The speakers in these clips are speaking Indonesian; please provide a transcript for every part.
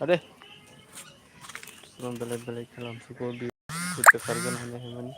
Ada belum balik-balik dalam suku di kucekarkan hanya hewan.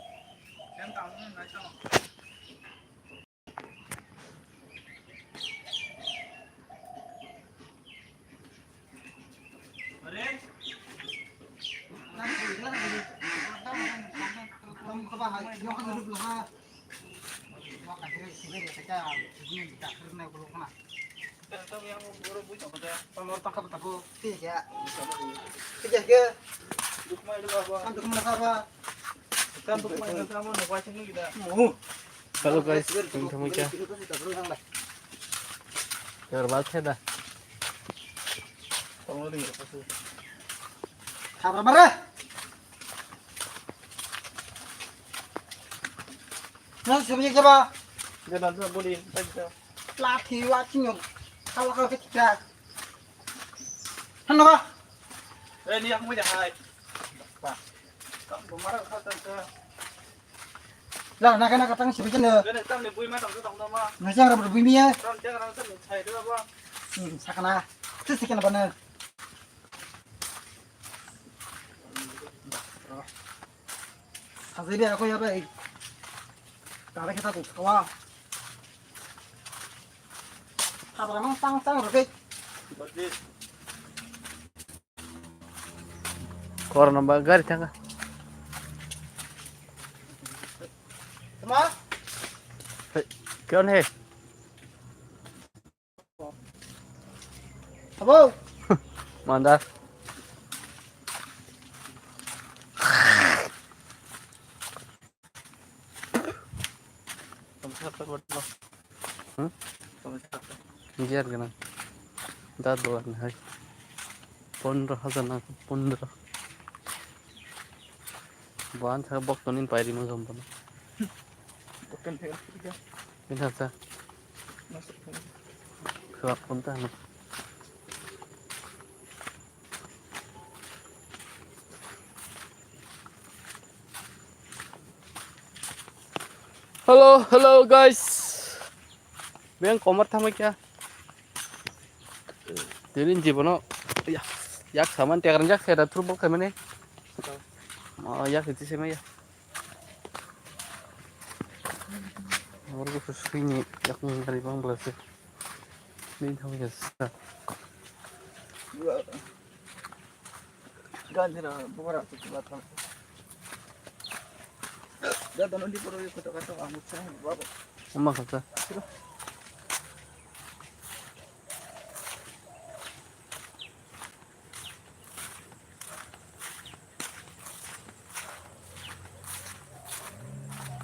Halo guys, teman-teman ya. Terbaik ya dah. Sabar marah. Nah, siapa? Jangan lupa boleh saja. Laki wajib kalau ketiga. Kenapa? Ini aku mau jahat. Pak. Kamu marah kata ke. Lah, nak katang siapa jenis? Kena tam ni bui matang tu tong tong mah. Nasi yang rapat bumi ya? Tam jangan rasa ni cai tu apa? Sakana. Itu sekian apa nih? Hasilnya aku ya baik. Kalau kita tuh kawan. Apa namanya sang roket? Betul. Kor nambah gar canga. Semua? Kyon he? Apa? Mandar. Biar kena. Dah doan hai. 15,000 nak 15. Bahan saya box tunin pairi mau sampai. Bukan tiga. Ini apa? Suap pun tak. Hello guys. Biang komat thamai kya? Dilin jibono. Ya. Yak saman tiakan jak saya dah turun ke mana? Oh yak itu sih ya. Orang tu sini yak dari bang belas. Ini thamai kya? Ganti lah, beberapa tu. Dah tanam di pura itu kata amat saya bawa. 엄마 가자.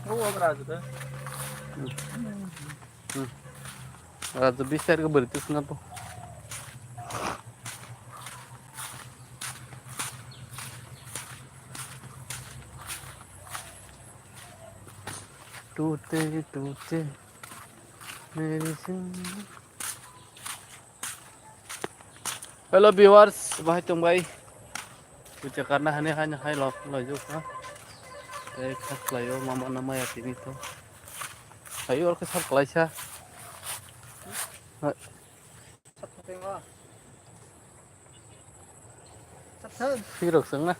Bawa berapa tu? Ada bisa ke beritis ngapa? Tute medicine. Hello viewers, bahai tumbai. Kucak karena hanya hai loh juga. Khas layo mama nama ya ini tuh. Ayo ke sab kelaisa. Sirok sengna.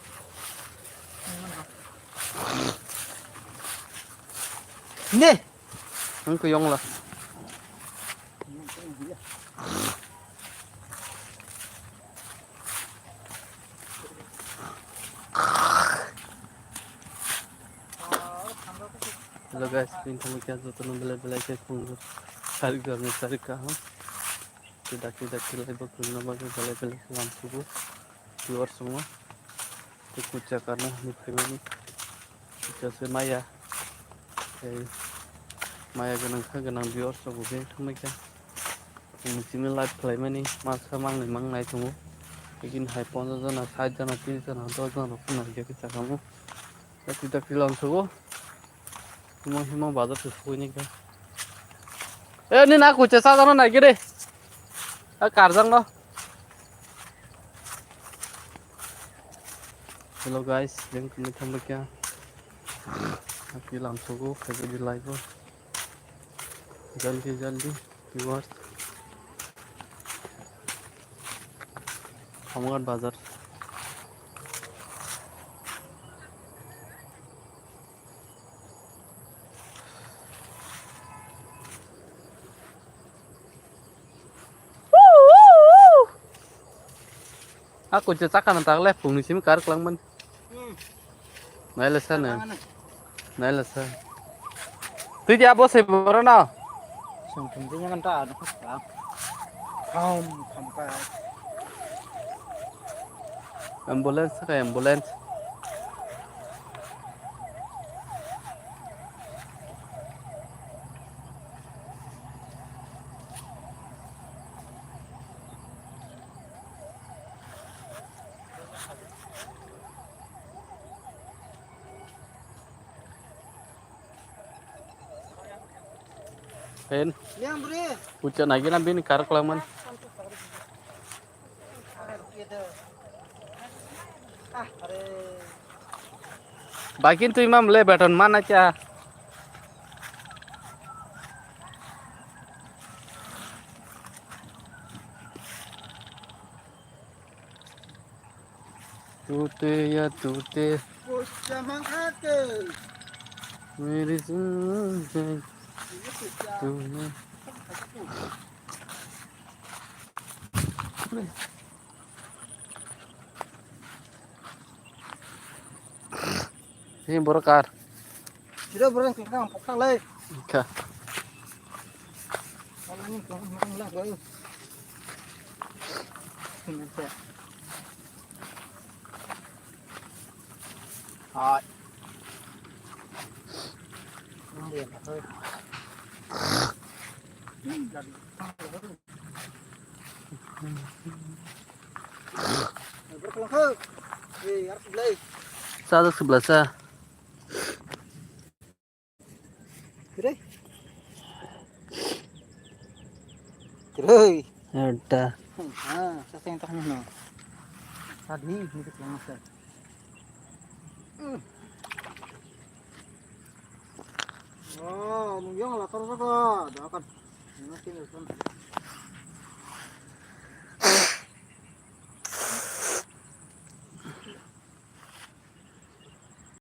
Ni. Engkau yang lah. Hello guys, bintang kita tu bela ke punggur. Cari kaham. Tidak kilai bakul nama ke bela selam subuh. Keluar semua. Kucak karena ni family. Kucak semaya. Maya ganang viewers subuh ke thumai kya. Mungkin live play mana masa mang naik tunggu. Bikin high pon tu na side jana kiri jana dua jana pun nak jadi cakamu. Tidak kilang subuh. Hima bazar tu subuh ni kan. Ni nak kucing sana naik deh. Karjang no. Hello guys, yang kami tambah kya. Api langsung go, kerja di live go. Jaldi viewers. Kamu kan bazar. Aku cecakan antar lep bung sini kar kelang man. Naila sana. Naila sana. Tu dia bos seberapa? Sung pentingnya kan tak ada apa. Không cái Ambulance ka ambulance. Hen, yang beri hujan lagi nabi ni kar kelang man. ah are Bakin tu imam le baton mana cha? Tute ya tute, bocah mangkate meri sunjay ini bocah tuna. Ini borokar. tidak berang kang pokok lagi Ka. kalau ini kang lah baru ini saya hai ini dia thôi berkelang ke harus beli Satu sebelah sa. kiri kiri Ada. ah saya yang tanya no tadi ini kelang mas oh mungkin lah terus kok dah kan ini sini kan